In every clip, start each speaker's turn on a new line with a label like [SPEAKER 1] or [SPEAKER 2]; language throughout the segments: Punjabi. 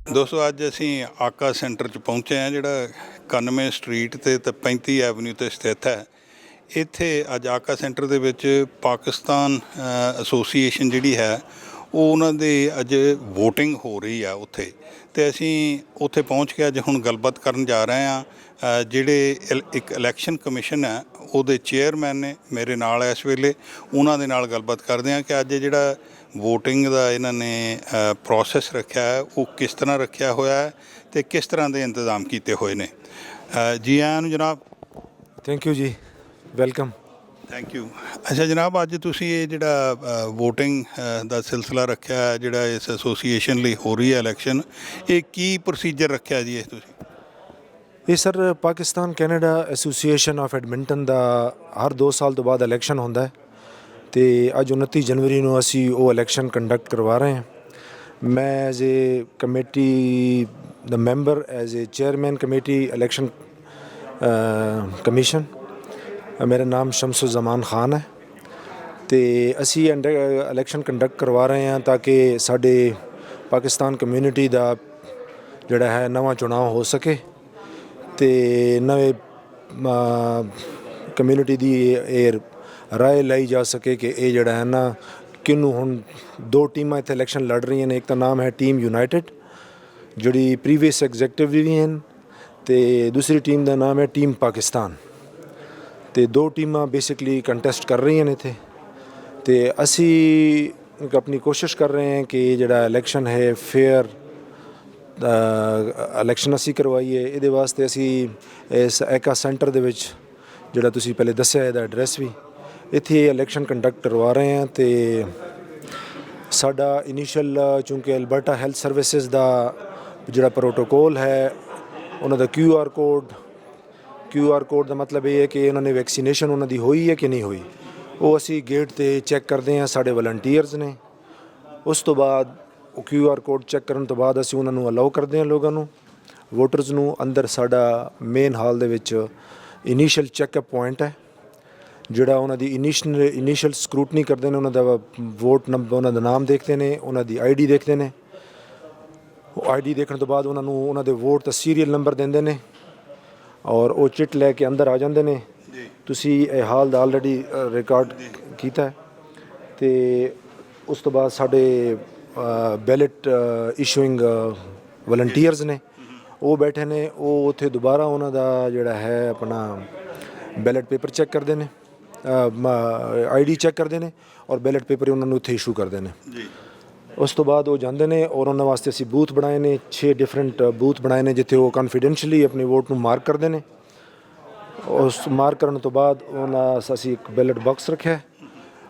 [SPEAKER 1] ਦੋਸਤੋ ਅੱਜ ਅਸੀਂ ਆਕਾ ਸੈਂਟਰ 'ਚ ਪਹੁੰਚੇ ਹਾਂ ਜਿਹੜਾ 91 ਸਟਰੀਟ ਤੇ 35 ਐਵਨਿਊ 'ਤੇ ਸਥਿਤ ਹੈ। ਇੱਥੇ ਅੱਜ ਆਕਾ ਸੈਂਟਰ ਦੇ ਵਿੱਚ ਪਾਕਿਸਤਾਨ ਐਸੋਸੀਏਸ਼ਨ ਜਿਹੜੀ ਹੈ ਉਹ ਉਹਨਾਂ ਦੇ ਅੱਜ ਵੋਟਿੰਗ ਹੋ ਰਹੀ ਆ ਉੱਥੇ, ਅਤੇ ਅਸੀਂ ਉੱਥੇ ਪਹੁੰਚ ਕੇ ਅੱਜ ਹੁਣ ਗੱਲਬਾਤ ਕਰਨ ਜਾ ਰਹੇ ਹਾਂ। ਜਿਹੜੇ ਇੱਕ ਇਲੈਕਸ਼ਨ ਕਮਿਸ਼ਨ ਹੈ ਉਹਦੇ ਚੇਅਰਮੈਨ ਨੇ ਮੇਰੇ ਨਾਲ ਇਸ ਵੇਲੇ, ਉਹਨਾਂ ਦੇ ਨਾਲ ਗੱਲਬਾਤ ਕਰਦੇ ਹਾਂ ਕਿ ਅੱਜ ਜਿਹੜਾ ਵੋਟਿੰਗ ਦਾ ਇਹਨਾਂ ਨੇ ਪ੍ਰੋਸੈਸ ਰੱਖਿਆ ਹੈ ਉਹ ਕਿਸ ਤਰ੍ਹਾਂ ਰੱਖਿਆ ਹੋਇਆ ਹੈ ਅਤੇ ਕਿਸ ਤਰ੍ਹਾਂ ਦੇ ਇੰਤਜ਼ਾਮ ਕੀਤੇ ਹੋਏ ਨੇ। ਜੀ ਆਇਆਂ ਨੂੰ ਜਨਾਬ।
[SPEAKER 2] ਥੈਂਕ ਯੂ ਜੀ, ਵੈਲਕਮ।
[SPEAKER 1] Thank you. ਅੱਛਾ ਜਨਾਬ, ਅੱਜ ਤੁਸੀਂ ਇਹ ਜਿਹੜਾ ਵੋਟਿੰਗ ਦਾ ਸਿਲਸਿਲਾ ਰੱਖਿਆ ਹੈ, ਜਿਹੜਾ ਇਸ ਐਸੋਸੀਏਸ਼ਨ ਲਈ ਹੋ ਰਹੀ ਹੈ ਇਲੈਕਸ਼ਨ, ਇਹ ਕੀ ਪ੍ਰੋਸੀਜਰ ਰੱਖਿਆ ਜੀ ਇਹ ਤੁਸੀਂ?
[SPEAKER 2] ਇਹ sir Pakistan Canada association of Edmonton ਦਾ ਹਰ 2 ਸਾਲ ਤੋਂ ਬਾਅਦ ਇਲੈਕਸ਼ਨ ਹੁੰਦਾ ਹੈ, ਅਤੇ ਅੱਜ 29 ਜਨਵਰੀ ਨੂੰ ਅਸੀਂ ਉਹ ਇਲੈਕਸ਼ਨ ਕੰਡਕਟ ਕਰਵਾ ਰਹੇ ਹਾਂ। ਮੈਂ as a committee the member, as a chairman committee election commission, ਮੇਰਾ ਨਾਮ ਸ਼ਮਸੁਜ਼ਮਾਨ ਖਾਨ ਹੈ, ਅਤੇ ਅਸੀਂ ਇਲੈਕਸ਼ਨ ਕੰਡਕਟ ਕਰਵਾ ਰਹੇ ਹਾਂ ਤਾਂ ਕਿ ਸਾਡੇ ਪਾਕਿਸਤਾਨ ਕਮਿਊਨਿਟੀ ਦਾ ਜਿਹੜਾ ਹੈ ਨਵਾਂ ਚੁਣਾਵ ਹੋ ਸਕੇ, ਅਤੇ ਨਵੇਂ ਕਮਿਊਨਿਟੀ ਦੀ ਇਹ ਰਾਏ ਲਈ ਜਾ ਸਕੇ ਕਿ ਇਹ ਜਿਹੜਾ ਹੈ ਨਾ ਕਿਹਨੂੰ। ਹੁਣ 2 ਟੀਮਾਂ ਇੱਥੇ ਇਲੈਕਸ਼ਨ ਲੜ ਰਹੀਆਂ ਨੇ। ਇੱਕ ਤਾਂ ਨਾਮ ਹੈ ਟੀਮ ਯੂਨਾਈਟਿਡ, ਜਿਹੜੀ ਪ੍ਰੀਵੀਅਸ ਐਗਜ਼ੈਕਟਿਵ ਵੀ ਹਨ, ਅਤੇ ਦੂਸਰੀ ਟੀਮ ਦਾ ਨਾਮ ਹੈ ਟੀਮ ਪਾਕਿਸਤਾਨ, ਅਤੇ 2 ਟੀਮਾਂ ਬੇਸਿਕਲੀ ਕੰਟੈਸਟ ਕਰ ਰਹੀਆਂ ਨੇ ਇੱਥੇ। ਅਤੇ ਅਸੀਂ ਆਪਣੀ ਕੋਸ਼ਿਸ਼ ਕਰ ਰਹੇ ਹਾਂ ਕਿ ਜਿਹੜਾ ਇਲੈਕਸ਼ਨ ਹੈ ਫੇਅਰ ਇਲੈਕਸ਼ਨ ਅਸੀਂ ਕਰਵਾਈਏ। ਇਹਦੇ ਵਾਸਤੇ ਅਸੀਂ ਇਸ ਐਕਾ ਸੈਂਟਰ ਦੇ ਵਿੱਚ, ਜਿਹੜਾ ਤੁਸੀਂ ਪਹਿਲੇ ਦੱਸਿਆ ਇਹਦਾ ਐਡਰੈਸ ਵੀ, ਇੱਥੇ ਇਲੈਕਸ਼ਨ ਕੰਡਕਟ ਕਰਵਾ ਰਹੇ ਹਾਂ। ਅਤੇ ਸਾਡਾ ਇਨੀਸ਼ੀਅਲ, ਚੂੰਕਿ ਅਲਬਰਟਾ ਹੈਲਥ ਸਰਵਿਸਿਜ਼ ਦਾ ਜਿਹੜਾ ਪ੍ਰੋਟੋਕੋਲ ਹੈ, ਉਹਨਾਂ ਦਾ QR ਕੋਡ ਦਾ ਮਤਲਬ ਇਹ ਹੈ ਕਿ ਉਹਨਾਂ ਨੇ ਵੈਕਸੀਨੇਸ਼ਨ ਉਹਨਾਂ ਦੀ ਹੋਈ ਹੈ ਕਿ ਨਹੀਂ ਹੋਈ, ਉਹ ਅਸੀਂ ਗੇਟ 'ਤੇ ਚੈੱਕ ਕਰਦੇ ਹਾਂ। ਸਾਡੇ ਵਲੰਟੀਅਰਸ ਨੇ, ਉਸ ਤੋਂ ਬਾਅਦ ਉਹ QR ਕੋਡ ਚੈੱਕ ਕਰਨ ਤੋਂ ਬਾਅਦ ਅਸੀਂ ਉਹਨਾਂ ਨੂੰ ਅਲਾਓ ਕਰਦੇ ਹਾਂ, ਲੋਕਾਂ ਨੂੰ, ਵੋਟਰਸ ਨੂੰ ਅੰਦਰ। ਸਾਡਾ ਮੇਨ ਹਾਲ ਦੇ ਵਿੱਚ ਇਨੀਸ਼ੀਅਲ ਚੈੱਕਅਪ ਪੁਆਇੰਟ ਹੈ, ਜਿਹੜਾ ਉਹਨਾਂ ਦੀ ਇਨੀਸ਼ੀਅਲ ਸਕਰੂਟਨੀ ਕਰਦੇ ਨੇ। ਉਹਨਾਂ ਦਾ ਵੋਟ ਨੰਬਰ, ਉਹਨਾਂ ਦਾ ਨਾਮ ਦੇਖਦੇ ਨੇ, ਉਹਨਾਂ ਦੀ ID ਦੇਖਦੇ ਨੇ। ਉਹ ID ਦੇਖਣ ਤੋਂ ਬਾਅਦ ਉਹਨਾਂ ਨੂੰ ਉਹਨਾਂ ਦੇ ਵੋਟ ਦਾ ਸੀਰੀਅਲ ਨੰਬਰ ਦਿੰਦੇ ਨੇ, ਔਰ ਉਹ ਚਿੱਟ ਲੈ ਕੇ ਅੰਦਰ ਆ ਜਾਂਦੇ ਨੇ। ਤੁਸੀਂ ਇਹ ਹਾਲ ਦਾ ਆਲਰੇਡੀ ਰਿਕਾਰਡ ਕੀਤਾ ਹੈ। ਅਤੇ ਉਸ ਤੋਂ ਬਾਅਦ ਸਾਡੇ ਬੈਲਟ ਇਸ਼ੂਇੰਗ ਵਲੰਟੀਅਰਸ ਨੇ, ਉਹ ਬੈਠੇ ਨੇ। ਉਹ ਉੱਥੇ ਦੁਬਾਰਾ ਉਹਨਾਂ ਦਾ ਜਿਹੜਾ ਹੈ ਆਪਣਾ ਬੈਲਟ ਪੇਪਰ ਚੈੱਕ ਕਰਦੇ ਨੇ, ID ਚੈੱਕ ਕਰਦੇ ਨੇ, ਔਰ ਬੈਲਟ ਪੇਪਰ ਉਹਨਾਂ ਨੂੰ ਉੱਥੇ ਇਸ਼ੂ ਕਰਦੇ ਨੇ। ਉਸ ਤੋਂ ਬਾਅਦ ਉਹ ਜਾਂਦੇ ਨੇ, ਔਰ ਉਹਨਾਂ ਵਾਸਤੇ ਅਸੀਂ ਬੂਥ ਬਣਾਏ ਨੇ, 6 ਡਿਫਰੈਂਟ ਬੂਥ ਬਣਾਏ ਨੇ, ਜਿੱਥੇ ਉਹ ਕੌਨਫੀਡੈਂਸ਼ਲੀ ਆਪਣੀ ਵੋਟ ਨੂੰ ਮਾਰਕ ਕਰਦੇ ਨੇ। ਉਸ ਮਾਰਕ ਕਰਨ ਤੋਂ ਬਾਅਦ ਅਸੀਂ ਇੱਕ ਬੈਲਟ ਬਾਕਸ ਰੱਖਿਆ,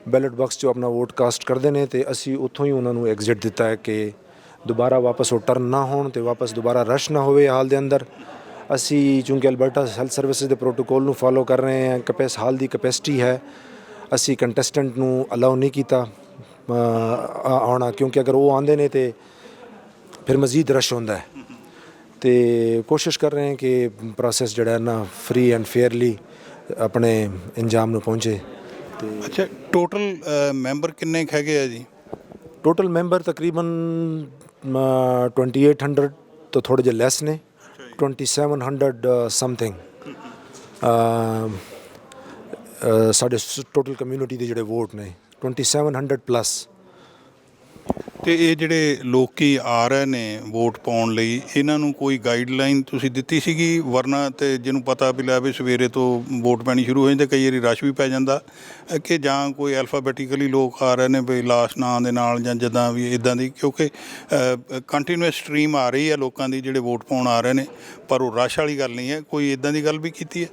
[SPEAKER 2] ਬੈਲਟ ਬਾਕਸ 'ਚੋਂ ਆਪਣਾ ਵੋਟ ਕਾਸਟ ਕਰਦੇ ਨੇ, ਅਤੇ ਅਸੀਂ ਉੱਥੋਂ ਹੀ ਉਹਨਾਂ ਨੂੰ ਐਗਜ਼ਿਟ ਦਿੱਤਾ ਹੈ ਕਿ ਦੁਬਾਰਾ ਵਾਪਸ ਉਹ ਟਰਨ ਨਾ ਹੋਣ ਅਤੇ ਵਾਪਸ ਦੁਬਾਰਾ ਰਸ਼ ਨਾ ਹੋਵੇ ਹਾਲ ਦੇ ਅੰਦਰ। ਅਸੀਂ ਚੂੰਕਿ ਅਲਬਰਟਾ ਹੈਲਥ ਸਰਵਿਸਿਜ਼ ਦੇ ਪ੍ਰੋਟੋਕੋਲ ਨੂੰ ਫੋਲੋ ਕਰ ਰਹੇ ਹਾਂ। ਹਾਲ ਦੀ ਕਪੈਸਿਟੀ ਹੈ, ਅਸੀਂ ਕੰਟੈਸਟੈਂਟ ਨੂੰ ਅਲਾਓ ਨਹੀਂ ਕੀਤਾ ਆਉਣਾ, ਕਿਉਂਕਿ ਅਗਰ ਉਹ ਆਉਂਦੇ ਨੇ ਤਾਂ ਫਿਰ ਮਜ਼ੀਦ ਰਸ਼ ਹੁੰਦਾ ਹੈ। ਅਤੇ ਕੋਸ਼ਿਸ਼ ਕਰ ਰਹੇ ਹਾਂ ਕਿ ਪ੍ਰੋਸੈਸ ਜਿਹੜਾ ਨਾ ਫਰੀ ਐਂਡ ਫੇਅਰਲੀ ਆਪਣੇ ਇੰਜਾਮ ਨੂੰ ਪਹੁੰਚੇ। ਅਤੇ
[SPEAKER 1] ਅੱਛਾ, ਟੋਟਲ ਮੈਂਬਰ ਕਿੰਨੇ ਕੁ ਹੈਗੇ ਆ ਜੀ?
[SPEAKER 2] ਟੋਟਲ ਮੈਂਬਰ ਤਕਰੀਬਨ 2800 ਤੋਂ ਥੋੜ੍ਹੇ ਜਿਹੇ ਲੈਸ ਨੇ, 2700 ਸਮਥਿੰਗ ਸਾਡੇ ਟੋਟਲ ਕਮਿਊਨਿਟੀ ਦੇ ਜਿਹੜੇ ਵੋਟ ਨੇ 2700 ਪਲੱਸ।
[SPEAKER 1] ਅਤੇ ਇਹ ਜਿਹੜੇ ਲੋਕ ਆ ਰਹੇ ਨੇ ਵੋਟ ਪਾਉਣ ਲਈ, ਇਹਨਾਂ ਨੂੰ ਕੋਈ ਗਾਈਡਲਾਈਨ ਤੁਸੀਂ ਦਿੱਤੀ ਸੀਗੀ? ਵਰਨਾ ਤੇ ਜਿਹਨੂੰ ਪਤਾ ਵੀ ਲੈ ਵੀ ਸਵੇਰੇ ਤੋਂ ਵੋਟ ਪੈਣੀ ਸ਼ੁਰੂ ਹੋ ਜਾਂਦੀ, ਕਈ ਵਾਰੀ ਰਸ਼ ਵੀ ਪੈ ਜਾਂਦਾ, ਕਿ ਜਾਂ ਕੋਈ ਐਲਫਾਬੈਟੀਕਲੀ ਲੋਕ ਆ ਰਹੇ ਨੇ ਵੀ ਲਾਸਟ ਨਾਂ ਦੇ ਨਾਲ, ਜਾਂ ਜਿੱਦਾਂ ਵੀ ਇੱਦਾਂ ਦੀ? ਕਿਉਂਕਿ ਕੰਟੀਨਿਊਸ ਸਟਰੀਮ ਆ ਰਹੀ ਹੈ ਲੋਕਾਂ ਦੀ ਜਿਹੜੇ ਵੋਟ ਪਾਉਣ ਆ ਰਹੇ ਨੇ, ਪਰ ਉਹ ਰਸ਼ ਵਾਲੀ ਗੱਲ ਨਹੀਂ ਹੈ। ਕੋਈ ਇੱਦਾਂ ਦੀ ਗੱਲ ਵੀ ਕੀਤੀ ਹੈ?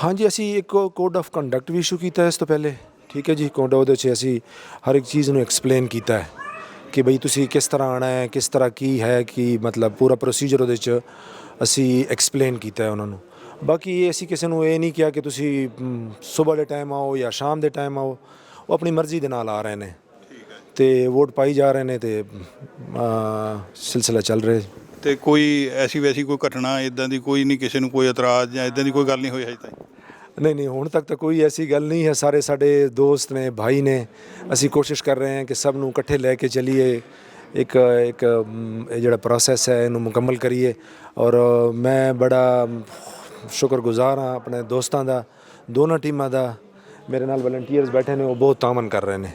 [SPEAKER 2] ਹਾਂਜੀ, ਅਸੀਂ ਇੱਕ ਕੋਡ ਆਫ ਕੰਡਕਟ ਵੀ ਇਸ਼ੂ ਕੀਤਾ ਇਸ ਤੋਂ ਪਹਿਲੇ, ਠੀਕ ਹੈ ਜੀ। ਕੋਡ ਉਹਦੇ 'ਚ ਅਸੀਂ ਹਰ ਇੱਕ ਚੀਜ਼ ਨੂੰ ਐਕਸਪਲੇਨ ਕੀਤਾ ਹੈ ਕਿ ਬਈ ਤੁਸੀਂ ਕਿਸ ਤਰ੍ਹਾਂ ਆਉਣਾ ਹੈ, ਕਿਸ ਤਰ੍ਹਾਂ ਕੀ ਹੈ, ਕਿ ਮਤਲਬ ਪੂਰਾ ਪ੍ਰੋਸੀਜਰ ਉਹਦੇ 'ਚ ਅਸੀਂ ਐਕਸਪਲੇਨ ਕੀਤਾ ਹੈ ਉਹਨਾਂ ਨੂੰ। ਬਾਕੀ ਇਹ ਅਸੀਂ ਕਿਸੇ ਨੂੰ ਇਹ ਨਹੀਂ ਕਿਹਾ ਕਿ ਤੁਸੀਂ ਸੁਬਾਹ ਦੇ ਟਾਈਮ ਆਓ ਜਾਂ ਸ਼ਾਮ ਦੇ ਟਾਈਮ ਆਓ। ਉਹ ਆਪਣੀ ਮਰਜ਼ੀ ਦੇ ਨਾਲ ਆ ਰਹੇ ਨੇ ਅਤੇ ਵੋਟ ਪਾਈ ਜਾ ਰਹੇ ਨੇ, ਅਤੇ ਸਿਲਸਿਲਾ ਚੱਲ ਰਿਹਾ।
[SPEAKER 1] ਅਤੇ ਕੋਈ ਐਸੀ ਵੈਸੀ ਕੋਈ ਘਟਨਾ ਇੱਦਾਂ ਦੀ ਕੋਈ ਨਹੀਂ, ਕਿਸੇ ਨੂੰ ਕੋਈ ਇਤਰਾਜ਼ ਜਾਂ ਇੱਦਾਂ ਦੀ ਕੋਈ ਗੱਲ ਨਹੀਂ ਹੋਈ ਹਜੇ ਤੱਕ?
[SPEAKER 2] ਨਹੀਂ, ਹੁਣ ਤੱਕ ਤਾਂ ਕੋਈ ਐਸੀ ਗੱਲ ਨਹੀਂ ਹੈ। ਸਾਰੇ ਸਾਡੇ ਦੋਸਤ ਨੇ, ਭਾਈ ਨੇ। ਅਸੀਂ ਕੋਸ਼ਿਸ਼ ਕਰ ਰਹੇ ਹਾਂ ਕਿ ਸਭ ਨੂੰ ਇਕੱਠੇ ਲੈ ਕੇ ਚੱਲੀਏ, ਇੱਕ ਇੱਕ ਇਹ ਜਿਹੜਾ ਪ੍ਰੋਸੈਸ ਹੈ ਇਹਨੂੰ ਮੁਕੰਮਲ ਕਰੀਏ। ਔਰ ਮੈਂ ਬੜਾ ਸ਼ੁਕਰਗੁਜ਼ਾਰ ਹਾਂ ਆਪਣੇ ਦੋਸਤਾਂ ਦਾ, ਦੋਨਾਂ ਟੀਮਾਂ ਦਾ। ਮੇਰੇ ਨਾਲ ਵਲੰਟੀਅਰਸ ਬੈਠੇ ਨੇ, ਉਹ ਬਹੁਤ ਤਾਮਨ ਕਰ ਰਹੇ ਨੇ,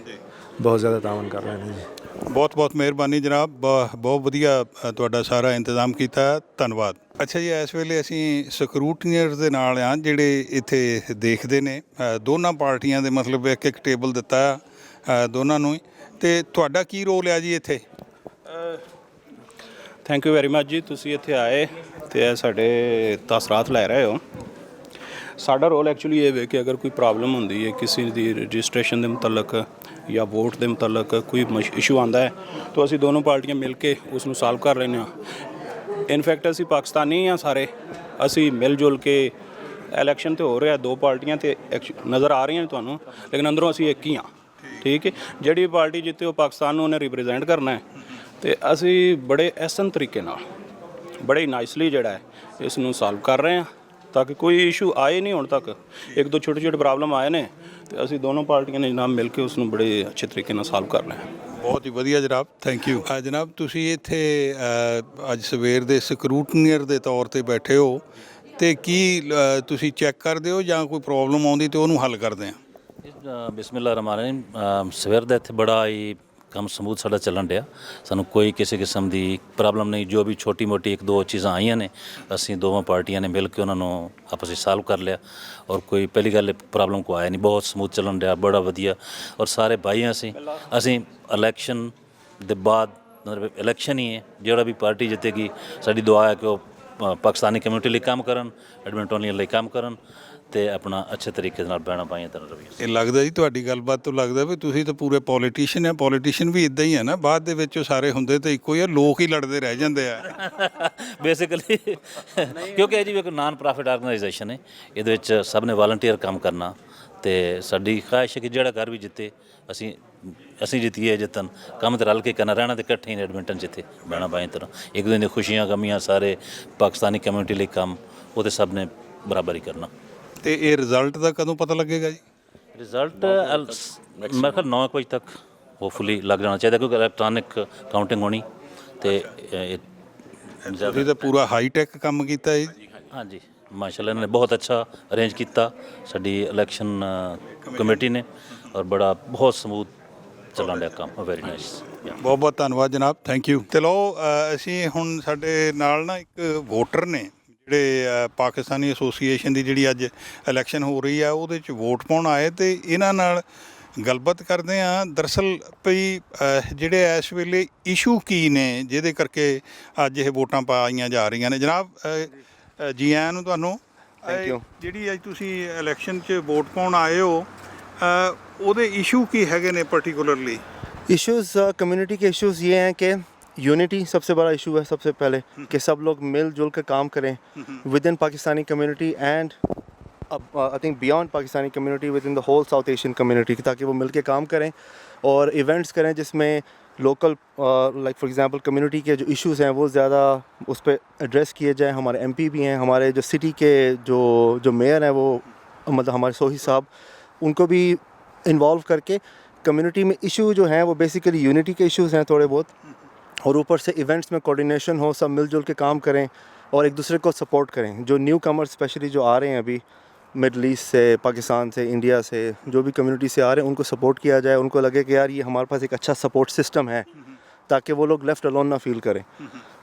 [SPEAKER 2] ਬਹੁਤ ਜ਼ਿਆਦਾ ਤਾਮਨ ਕਰ ਰਹੇ ਨੇ ਜੀ।
[SPEAKER 1] ਬਹੁਤ ਬਹੁਤ ਮਿਹਰਬਾਨੀ ਜਨਾਬ, ਬਹੁਤ ਵਧੀਆ ਤੁਹਾਡਾ ਸਾਰਾ ਇੰਤਜ਼ਾਮ ਕੀਤਾ, ਧੰਨਵਾਦ। ਅੱਛਾ ਜੀ, ਇਸ ਵੇਲੇ ਅਸੀਂ ਸਕਰੂਟਨੀਅਰਸ ਦੇ ਨਾਲ ਹਾਂ ਜਿਹੜੇ ਇੱਥੇ ਦੇਖਦੇ ਨੇ ਦੋਨਾਂ ਪਾਰਟੀਆਂ ਦੇ, ਮਤਲਬ ਇੱਕ ਇੱਕ ਟੇਬਲ ਦਿੱਤਾ ਦੋਨਾਂ ਨੂੰ ਹੀ। ਅਤੇ ਤੁਹਾਡਾ ਕੀ ਰੋਲ ਹੈ ਜੀ ਇੱਥੇ?
[SPEAKER 3] ਥੈਂਕ ਯੂ ਵੈਰੀ ਮਚ ਜੀ, ਤੁਸੀਂ ਇੱਥੇ ਆਏ ਅਤੇ ਇਹ ਸਾਡੇ ਤਾਸਰਾਤ ਲੈ ਰਹੇ ਹੋ। ਸਾਡਾ ਰੋਲ ਐਕਚੁਅਲੀ ਇਹ ਵੇ ਕਿ ਅਗਰ ਕੋਈ ਪ੍ਰੋਬਲਮ ਹੁੰਦੀ ਹੈ ਕਿਸੇ ਦੀ ਰਜਿਸਟ੍ਰੇਸ਼ਨ ਦੇ ਮੁਤਲਕ ਜਾਂ ਵੋਟ ਦੇ ਮੁਤਲਕ ਕੋਈ ਇਸ਼ੂ ਆਉਂਦਾ ਹੈ ਤਾਂ ਅਸੀਂ ਦੋਨੋਂ ਪਾਰਟੀਆਂ ਮਿਲ ਕੇ ਉਸ ਨੂੰ ਸੋਲਵ ਕਰ ਲੈਂਦੇ ਹਾਂ। ਇਨਫੈਕਟ ਅਸੀਂ ਪਾਕਿਸਤਾਨੀ ਹਾਂ ਸਾਰੇ, ਅਸੀਂ ਮਿਲ ਜੁਲ ਕੇ ਇਲੈਕਸ਼ਨ ਤੇ ਹੋ ਰਿਹਾ, ਦੋ ਪਾਰਟੀਆਂ ਤੇ ਨਜ਼ਰ ਆ ਰਹੀਆਂ ਤੁਹਾਨੂੰ, ਲੇਕਿਨ ਅੰਦਰੋਂ ਅਸੀਂ ਇੱਕ ਹੀ ਹਾਂ। ਠੀਕ ਹੈ, ਜਿਹੜੀ ਪਾਰਟੀ ਜਿੱਤੇ ਉਹ ਪਾਕਿਸਤਾਨ ਨੂੰ ਉਹਨੇ ਰਿਪਰੈਜ਼ੈਂਟ ਕਰਨਾ ਹੈ, ਅਤੇ ਅਸੀਂ ਬੜੇ ਅਹਿਸਨ ਤਰੀਕੇ ਨਾਲ, ਬੜੇ ਨਾਈਸਲੀ ਜਿਹੜਾ ਹੈ ਇਸ ਨੂੰ ਸੋਲਵ ਕਰ ਰਹੇ ਹਾਂ ਤਾਂ ਕਿ ਕੋਈ ਇਸ਼ੂ ਆਏ ਨਹੀਂ ਹੁਣ ਤੱਕ। ਇੱਕ ਦੋ ਛੋਟੇ ਛੋਟੇ ਪ੍ਰੋਬਲਮ ਆਏ ਨੇ ਅਤੇ ਅਸੀਂ ਦੋਨੋਂ ਪਾਰਟੀਆਂ ਨੇ ਜਨਾਬ ਮਿਲ ਕੇ ਉਸ ਨੂੰ ਬੜੇ ਅੱਛੇ ਤਰੀਕੇ ਨਾਲ ਸੋਲਵ ਕਰ ਲਿਆ।
[SPEAKER 1] ਬਹੁਤ ਹੀ ਵਧੀਆ ਜਨਾਬ, ਥੈਂਕ ਯੂ। ਜਨਾਬ ਤੁਸੀਂ ਇੱਥੇ ਅੱਜ ਸਵੇਰ ਦੇ ਸਕਰੂਟਨੀਅਰ ਦੇ ਤੌਰ 'ਤੇ ਬੈਠੇ ਹੋ, ਅਤੇ ਕੀ ਤੁਸੀਂ ਚੈੱਕ ਕਰਦੇ ਹੋ ਜਾਂ ਕੋਈ ਪ੍ਰੋਬਲਮ ਆਉਂਦੀ ਤਾਂ ਉਹਨੂੰ ਹੱਲ ਕਰਦੇ ਆ?
[SPEAKER 4] ਬਿਸਮਿਲ੍ਲਾ ਰਹਿਮਾਨ ਰਹੀਮ। ਸਵੇਰ ਦਾ ਇੱਥੇ ਬੜਾ ਹੀ ਕੰਮ ਸਮੂਥ ਸਾਡਾ ਚੱਲਣ ਡਿਆ, ਸਾਨੂੰ ਕੋਈ ਕਿਸੇ ਕਿਸਮ ਦੀ ਪ੍ਰੋਬਲਮ ਨਹੀਂ। ਜੋ ਵੀ ਛੋਟੀ ਮੋਟੀ ਇੱਕ ਦੋ ਚੀਜ਼ਾਂ ਆਈਆਂ ਨੇ ਅਸੀਂ ਦੋਵਾਂ ਪਾਰਟੀਆਂ ਨੇ ਮਿਲ ਕੇ ਉਹਨਾਂ ਨੂੰ ਆਪਸ ਵਿੱਚ ਸੋਲਵ ਕਰ ਲਿਆ, ਔਰ ਕੋਈ ਪਹਿਲੀ ਗੱਲ ਪ੍ਰੋਬਲਮ ਕੋ ਆਇਆ ਨਹੀਂ, ਬਹੁਤ ਸਮੂਥ ਚੱਲਣ ਡਿਆ, ਬੜਾ ਵਧੀਆ। ਔਰ ਸਾਰੇ ਭਾਈ ਅਸੀਂ ਇਲੈਕਸ਼ਨ ਦੇ ਬਾਅਦ, ਮਤਲਬ ਇਲੈਕਸ਼ਨ ਹੀ ਹੈ, ਜਿਹੜਾ ਵੀ ਪਾਰਟੀ ਜਿੱਤੇਗੀ ਸਾਡੀ ਦੁਆ ਹੈ ਕਿ ਉਹ ਪਾਕਿਸਤਾਨੀ ਕਮਿਊਨਿਟੀ ਲਈ ਕੰਮ ਕਰਨ, ਐਡਮਿੰਟੋਨੀਅਨ ਲਈ ਕੰਮ ਕਰਨ ਅਤੇ ਆਪਣਾ ਅੱਛੇ ਤਰੀਕੇ ਨਾਲ ਬਹਿਣਾ ਪਾਈਆਂ ਤਰ੍ਹਾਂ ਰਵਈਆ।
[SPEAKER 1] ਇਹ ਲੱਗਦਾ ਜੀ ਤੁਹਾਡੀ ਗੱਲਬਾਤ ਤੋਂ ਲੱਗਦਾ ਵੀ ਤੁਸੀਂ ਤਾਂ ਪੂਰੇ ਪੋਲੀਟੀਸ਼ੀਅਨ ਆ। ਪੋਲੀਟੀਸ਼ੀਅਨ ਵੀ ਇੱਦਾਂ ਹੀ ਹੈ ਨਾ, ਬਾਅਦ ਦੇ ਵਿੱਚ ਉਹ ਸਾਰੇ ਹੁੰਦੇ ਤਾਂ ਇੱਕੋ ਹੀ ਆ, ਲੋਕ ਹੀ ਲੜਦੇ ਰਹਿ ਜਾਂਦੇ ਆ
[SPEAKER 4] ਬੇਸਿਕਲੀ ਕਿਉਂਕਿ ਇਹ ਜੀ ਇੱਕ ਨਾਨ ਪ੍ਰੋਫਿਟ ਆਰਗੇਨਾਈਜੇਸ਼ਨ ਹੈ, ਇਹਦੇ ਵਿੱਚ ਸਭ ਨੇ ਵਾਲੰਟੀਅਰ ਕੰਮ ਕਰਨਾ, ਅਤੇ ਸਾਡੀ ਖੁਆਇਸ਼ ਹੈ ਕਿ ਜਿਹੜਾ ਘਰ ਵੀ ਜਿੱਤੇ ਅਸੀਂ ਜਿੱਤੀਏ, ਜਿੱਤਣ ਕੰਮ ਤੇ ਰਲ ਕੇ ਕਰਨਾ, ਰਹਿਣਾ ਤੇ ਇਕੱਠੇ ਹੀ ਐਡਮਿੰਟਨ ਜਿੱਥੇ ਬਹਿਣਾ ਪਾਈ ਤਰ੍ਹਾਂ, ਇੱਕ ਦੂਜੇ ਦੀਆਂ ਖੁਸ਼ੀਆਂ ਗਮੀਆਂ ਸਾਰੇ ਪਾਕਿਸਤਾਨੀ ਕਮਿਊਨਿਟੀ ਲਈ ਕੰਮ, ਉਹ ਤਾਂ ਸਭ ਨੇ ਬਰਾਬਰ ਹੀ ਕਰਨਾ।
[SPEAKER 1] ਅਤੇ ਇਹ ਰਿਜ਼ਲਟ ਦਾ ਕਦੋਂ ਪਤਾ ਲੱਗੇਗਾ ਜੀ?
[SPEAKER 4] ਰਿਜ਼ਲਟ ਮੇਰੇ ਖਿਆਲ 9 ਵਜੇ ਤੱਕ ਹੋਪਫੁਲੀ ਲੱਗ ਜਾਣਾ ਚਾਹੀਦਾ, ਕਿਉਂਕਿ ਇਲੈਕਟ੍ਰੋਨਿਕ ਕਾਊਂਟਿੰਗ ਹੋਣੀ। ਅਤੇ
[SPEAKER 1] ਤੁਸੀਂ ਤਾਂ ਪੂਰਾ ਹਾਈਟੈਕ ਕੰਮ ਕੀਤਾ ਜੀ।
[SPEAKER 4] ਹਾਂਜੀ, ਮਾਸ਼ਾਅੱਲਾ ਇਹਨਾਂ ਨੇ ਬਹੁਤ ਅੱਛਾ ਅਰੇਂਜ ਕੀਤਾ ਸਾਡੀ ਇਲੈਕਸ਼ਨ ਕਮੇਟੀ ਨੇ, ਔਰ ਬਹੁਤ ਸਮੂਥ ਚੱਲਣ ਡਿਆ ਕੰਮ, ਵੈਰੀ ਨਾਈਸ।
[SPEAKER 1] ਬਹੁਤ ਬਹੁਤ ਧੰਨਵਾਦ ਜਨਾਬ, ਥੈਂਕ ਯੂ। ਤੇ ਲਓ ਅਸੀਂ ਹੁਣ ਸਾਡੇ ਨਾਲ ਨਾ ਇੱਕ ਵੋਟਰ ਨੇ ਜਿਹੜੇ ਪਾਕਿਸਤਾਨੀ ਐਸੋਸੀਏਸ਼ਨ ਦੀ ਜਿਹੜੀ ਅੱਜ ਇਲੈਕਸ਼ਨ ਹੋ ਰਹੀ ਆ ਉਹਦੇ 'ਚ ਵੋਟ ਪਾਉਣ ਆਏ, ਅਤੇ ਇਹਨਾਂ ਨਾਲ ਗੱਲਬਾਤ ਕਰਦੇ ਹਾਂ। ਦਰਅਸਲ ਭਈ ਜਿਹੜੇ ਇਸ ਵੇਲੇ ਇਸ਼ੂ ਕੀ ਨੇ ਜਿਹਦੇ ਕਰਕੇ ਅੱਜ ਇਹ ਵੋਟਾਂ ਪਾਈਆਂ ਜਾ ਰਹੀਆਂ ਨੇ। ਜਨਾਬ ਜੀ ਆਇਆਂ ਨੂੰ ਤੁਹਾਨੂੰ। ਜਿਹੜੀ ਅੱਜ ਤੁਸੀਂ ਇਲੈਕਸ਼ਨ 'ਚ ਵੋਟ ਪਾਉਣ ਆਏ ਹੋ, ਉਹਦੇ ਇਸ਼ੂ ਕੀ ਹੈਗੇ ਨੇ पर्टिकुलरली?
[SPEAKER 5] इश्यूज़ कम्युनिटी के इश्यूज़ ये हैं कि यूनिटी सबसे बड़ा इशू है, सबसे पहले कि सब लोग मिलजुल कर काम करें within Pakistani community and I think beyond Pakistani community within the whole South Asian community, ताकि वो मिल के काम करें और इवेंट्स करें जिसमें local like for example community के जो इश्यूज़ हैं वो ज़्यादा उस पर एड्रेस किए जाएँ। हमारे MP भी हैं, हमारे जो सिटी के जो मेयर हैं वो मतलब हमारे सोही साहब, उनको भी इन्वॉल्व करके कम्युनिटी में इशू जो हैं वो बेसिकली यूनिटी के इश्यूज़ हैं थोड़े बहुत, और ऊपर से इवेंट्स में कोऑर्डिनेशन हो, सब मिलजुल के काम करें और एक दूसरे को सपोर्ट करें। जो न्यू कमर्स स्पेशली जो आ रहे हैं अभी मिडल ईस्ट से, पाकिस्तान से, इंडिया से, जो भी कम्युनिटी से आ रहे हैं उनको सपोर्ट किया जाए, उनको लगे कि यार ये हमारे पास एक अच्छा सपोर्ट सिस्टम है, ताकि वो लोग लेफ़्ट अलोन ना फील करें।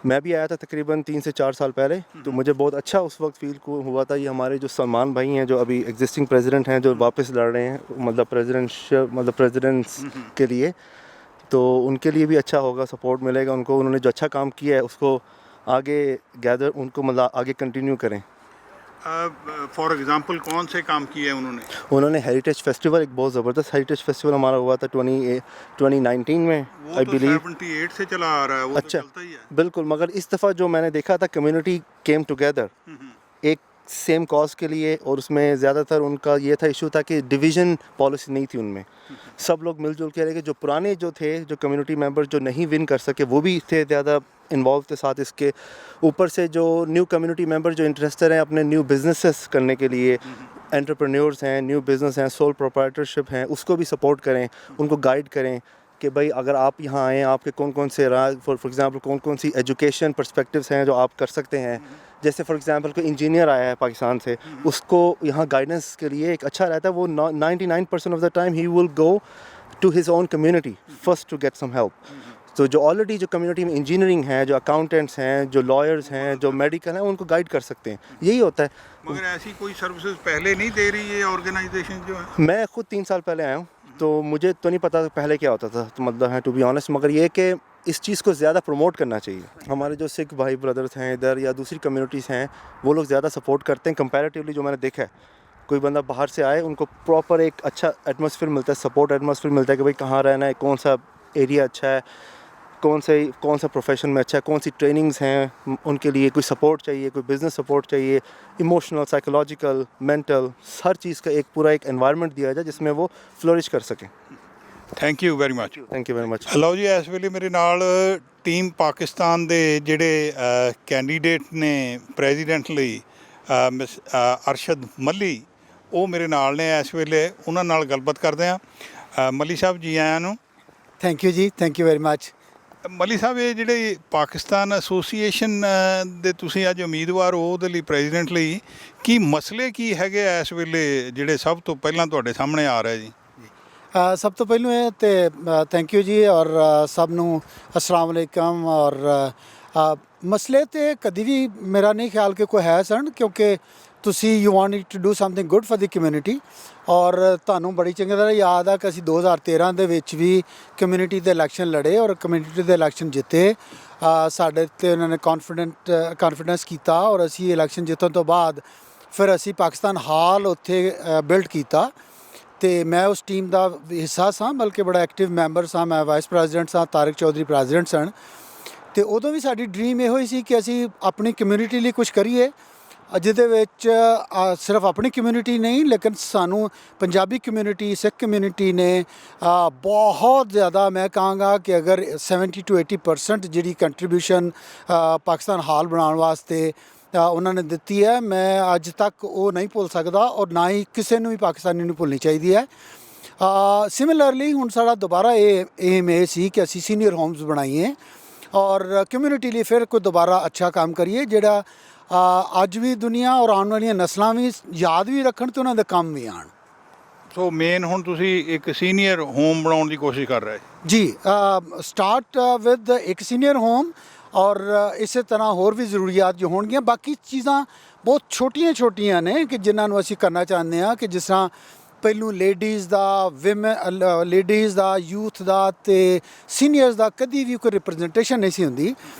[SPEAKER 5] मैं भी आया था तकरीबन 3 से 4 साल पहले, तो मुझे बहुत अच्छा उस वक्त फील हुआ था। ये हमारे जो सलमान भाई हैं जो अभी एग्जिस्टिंग प्रेसिडेंट हैं जो वापस लड़ रहे हैं मतलब प्रेसिडेंट्स के लिए, तो उनके लिए भी अच्छा होगा, सपोर्ट मिलेगा उनको। उन्होंने जो अच्छा काम किया है उसको आगे उनको मतलब आगे कंटिन्यू करें।
[SPEAKER 1] फॉर एग्जांपल कौन से काम किए हैं
[SPEAKER 5] उन्होंने हेरिटेज फेस्टिवल, एक बहुत ज़बरदस्त हेरिटेज फेस्टिवल हमारा हुआ था 2019 में, आई बिलीव
[SPEAKER 1] 78 से चला आ रहा है वो।
[SPEAKER 5] अच्छा,
[SPEAKER 1] तो चलता ही है
[SPEAKER 5] बिल्कुल। मगर इस दफ़ा जो मैंने देखा था कम्युनिटी केम टुगेदर एक सेम कॉज के लिए, और उसमें ज़्यादातर उनका ये था इशू था कि डिवीज़न पॉलिसी नहीं थी उनमें, सब लोग मिलजुल के रह गए। जो पुराने जो थे जो कम्युनिटी मेंबर्स जो नहीं विन कर सके वो भी थे ज़्यादा इन्वॉल्व थे साथ इसके। ऊपर से जो न्यू कम्युनिटी मेंबर जो इंटरेस्टेड हैं अपने न्यू बिजनेसेस करने के लिए, एंटरप्रेन्योर्स हैं, न्यू बिज़नेस हैं, सोल प्रोप्राइटरशिप हैं, उसको भी सपोर्ट करें, उनको गाइड करें, کہ بھائی اگر آپ یہاں آئیں آپ کے کون کون سے فار ایگزامپل کون کون سی ایجوکیشن پرسپیکٹیوس ہیں جو آپ کر سکتے ہیں. جیسے فار ایگزامپل کوئی انجینئر آیا ہے پاکستان سے, اس کو یہاں گائیڈنس کے لیے ایک اچھا رہتا ہے, وہ 99% آف دا ٹائم ہی will go to his own community first to get some help. تو جو آلریڈی جو کمیونٹی میں انجینئرنگ ہے, جو اکاؤنٹنٹس ہیں, جو لائرز ہیں, جو میڈیکل ہیں, ان کو گائیڈ کر سکتے ہیں. یہی ہوتا ہے.
[SPEAKER 1] مگر ایسی کوئی سروسز پہلے نہیں دے رہی ہے آرگنائزیشن جو ہے؟
[SPEAKER 5] میں خود 3 سال پہلے آیا ہوں, تو مجھے تو نہیں پتا پہلے کیا ہوتا تھا, تو مطلب ہے ٹو بی آنیسٹ. مگر یہ کہ اس چیز کو زیادہ پروموٹ کرنا چاہیے. ہمارے جو سکھ بھائی بردرس ہیں ادھر یا دوسری کمیونٹیز ہیں, وہ لوگ زیادہ سپورٹ کرتے ہیں کمپیریٹیولی. جو میں نے دیکھا ہے, کوئی بندہ باہر سے آئے, ان کو پراپر ایک اچھا ایٹماسفیئر ملتا ہے, سپورٹ ایٹماسفیئر ملتا ہے کہ بھائی کہاں رہنا ہے, کون سا ایریا اچھا ہے, کون سا پروفیشن میں اچھا ہے, کون سی ٹریننگز ہیں ان کے لیے, کوئی سپورٹ چاہیے, کوئی بزنس سپورٹ چاہیے, ایموشنل, سائیکولوجیکل, مینٹل, ہر چیز کا ایک پورا ایک انوائرمنٹ دیا جائے جس میں وہ فلورش کر سکیں.
[SPEAKER 1] Thank you very much.
[SPEAKER 5] Thank you very much.
[SPEAKER 1] ਲਓ ਜੀ, ਇਸ ਵੇਲੇ ਮੇਰੇ ਨਾਲ ਟੀਮ ਪਾਕਿਸਤਾਨ ਦੇ ਜਿਹੜੇ ਕੈਂਡੀਡੇਟ ਨੇ ਪ੍ਰੈਜ਼ੀਡੈਂਟ ਲਈ ਮਿਸ ਅਰਸ਼ਦ ਮੱਲੀ, ਉਹ ਮੇਰੇ ਨਾਲ ਨੇ ਇਸ ਵੇਲੇ. ਉਹਨਾਂ ਨਾਲ ਗੱਲਬਾਤ ਕਰਦੇ ਹਾਂ. ਮੱਲੀ ਸਾਹਿਬ ਜੀ ਆਇਆਂ ਨੂੰ.
[SPEAKER 6] ਥੈਂਕ ਯੂ ਜੀ, ਥੈਂਕ ਯੂ ਵੈਰੀ ਮਚ.
[SPEAKER 1] ਮੱਲੀ ਸਾਹਿਬ, ਇਹ ਜਿਹੜੇ ਪਾਕਿਸਤਾਨ ਐਸੋਸੀਏਸ਼ਨ ਦੇ ਤੁਸੀਂ ਅੱਜ ਉਮੀਦਵਾਰ ਹੋ, ਉਹਦੇ ਲਈ ਪ੍ਰੈਜ਼ੀਡੈਂਟ ਲਈ, ਕੀ ਮਸਲੇ ਕੀ ਹੈਗੇ ਆ ਇਸ ਵੇਲੇ ਜਿਹੜੇ ਸਭ ਤੋਂ ਪਹਿਲਾਂ ਤੁਹਾਡੇ ਸਾਹਮਣੇ ਆ ਰਹੇ ਜੀ?
[SPEAKER 6] ਸਭ ਤੋਂ ਪਹਿਲਾਂ ਇਹ ਤੇ ਥੈਂਕ ਯੂ ਜੀ, ਔਰ ਸਭ ਨੂੰ ਅਸਲਾਮ ਵਾਲੇਕਮ. ਔਰ ਮਸਲੇ ਤੇ ਕਦੀ ਵੀ ਮੇਰਾ ਨਹੀਂ ਖਿਆਲ ਕਿ ਕੋਈ ਹੈ ਸਨ, ਕਿਉਂਕਿ ਤੁਸੀਂ you want to do something good for the community. ਔਰ ਤੁਹਾਨੂੰ ਬੜੀ ਚੰਗੀ ਤਰ੍ਹਾਂ ਯਾਦ ਆ ਕਿ ਅਸੀਂ 2013 ਦੇ ਵਿੱਚ ਵੀ ਕਮਿਊਨਿਟੀ ਦੇ ਇਲੈਕਸ਼ਨ ਲੜੇ ਔਰ ਕਮਿਊਨਿਟੀ ਦੇ ਇਲੈਕਸ਼ਨ ਜਿੱਤੇ. ਸਾਡੇ 'ਤੇ ਉਹਨਾਂ ਨੇ ਕਾਨਫੀਡੈਂਸ ਕੀਤਾ, ਔਰ ਅਸੀਂ ਇਲੈਕਸ਼ਨ ਜਿੱਤਣ ਤੋਂ ਬਾਅਦ ਫਿਰ ਅਸੀਂ ਪਾਕਿਸਤਾਨ ਹਾਲ ਉੱਥੇ ਬਿਲਡ ਕੀਤਾ. ਅਤੇ ਮੈਂ ਉਸ ਟੀਮ ਦਾ ਹਿੱਸਾ ਸਾਂ, ਬਲਕਿ ਬੜਾ ਐਕਟਿਵ ਮੈਂਬਰ ਸਾਂ. ਮੈਂ ਵਾਈਸ ਪ੍ਰੈਜ਼ੀਡੈਂਟ ਸਾਂ, ਤਾਰਿਕ ਚੌਧਰੀ ਪ੍ਰੈਜ਼ੀਡੈਂਟ ਸਨ. ਅਤੇ ਉਦੋਂ ਵੀ ਸਾਡੀ ਡਰੀਮ ਇਹੋ ਹੀ ਸੀ ਕਿ ਅਸੀਂ ਆਪਣੀ ਕਮਿਊਨਿਟੀ ਲਈ ਕੁਛ ਕਰੀਏ, ਜਿਹਦੇ ਵਿੱਚ ਸਿਰਫ ਆਪਣੀ ਕਮਿਊਨਿਟੀ ਨਹੀਂ, ਲੇਕਿਨ ਸਾਨੂੰ ਪੰਜਾਬੀ ਕਮਿਊਨਿਟੀ, ਸਿੱਖ ਕਮਿਊਨਿਟੀ ਨੇ ਬਹੁਤ ਜ਼ਿਆਦਾ, ਮੈਂ ਕਹਾਂਗਾ ਕਿ ਅਗਰ 70 to 80% ਜਿਹੜੀ ਕੰਟਰੀਬਿਊਸ਼ਨ ਪਾਕਿਸਤਾਨ ਹਾਲ ਬਣਾਉਣ ਵਾਸਤੇ ਉਹਨਾਂ ਨੇ ਦਿੱਤੀ ਹੈ, ਮੈਂ ਅੱਜ ਤੱਕ ਉਹ ਨਹੀਂ ਭੁੱਲ ਸਕਦਾ, ਔਰ ਨਾ ਹੀ ਕਿਸੇ ਨੂੰ ਵੀ ਪਾਕਿਸਤਾਨੀ ਨੂੰ ਭੁੱਲਣੀ ਚਾਹੀਦੀ ਹੈ. ਸਿਮਿਲਰਲੀ ਹੁਣ ਸਾਡਾ ਦੁਬਾਰਾ ਏਮ ਇਹ ਸੀ ਕਿ ਅਸੀਂ ਸੀਨੀਅਰ ਹੋਮਸ ਬਣਾਈਏ ਔਰ ਕਮਿਊਨਿਟੀ ਲਈ ਫਿਰ ਕੋਈ ਦੁਬਾਰਾ ਅੱਛਾ ਕੰਮ ਕਰੀਏ, ਜਿਹੜਾ ਅੱਜ ਵੀ ਦੁਨੀਆ ਔਰ ਆਉਣ ਵਾਲੀਆਂ ਨਸਲਾਂ ਵੀ ਯਾਦ ਵੀ ਰੱਖਣ ਅਤੇ ਉਹਨਾਂ ਦੇ ਕੰਮ ਵੀ ਆਉਣ.
[SPEAKER 1] ਸੋ ਮੇਨ ਹੁਣ ਤੁਸੀਂ ਇੱਕ ਸੀਨੀਅਰ ਹੋਮ ਬਣਾਉਣ ਦੀ ਕੋਸ਼ਿਸ਼ ਕਰ ਰਹੇ
[SPEAKER 6] ਜੀ. ਸਟਾਰਟ ਵਿਦ ਇੱਕ ਸੀਨੀਅਰ ਹੋਮ, ਔਰ ਇਸੇ ਤਰ੍ਹਾਂ ਹੋਰ ਵੀ ਜ਼ਰੂਰੀਆਤ ਜੋ ਹੋਣਗੀਆਂ. ਬਾਕੀ ਚੀਜ਼ਾਂ ਬਹੁਤ ਛੋਟੀਆਂ ਨੇ ਕਿ ਜਿਨ੍ਹਾਂ ਨੂੰ ਅਸੀਂ ਕਰਨਾ ਚਾਹੁੰਦੇ ਹਾਂ, ਕਿ ਜਿਸ ਤਰ੍ਹਾਂ ਪਹਿਲੋਂ ਲੇਡੀਜ਼ ਦਾ, ਯੂਥ ਦਾ ਅਤੇ ਸੀਨੀਅਰਸ ਦਾ ਕਦੀ ਵੀ ਕੋਈ ਰਿਪਰੈਜ਼ੈਂਟੇਸ਼ਨ ਨਹੀਂ ਸੀ ਹੁੰਦੀ.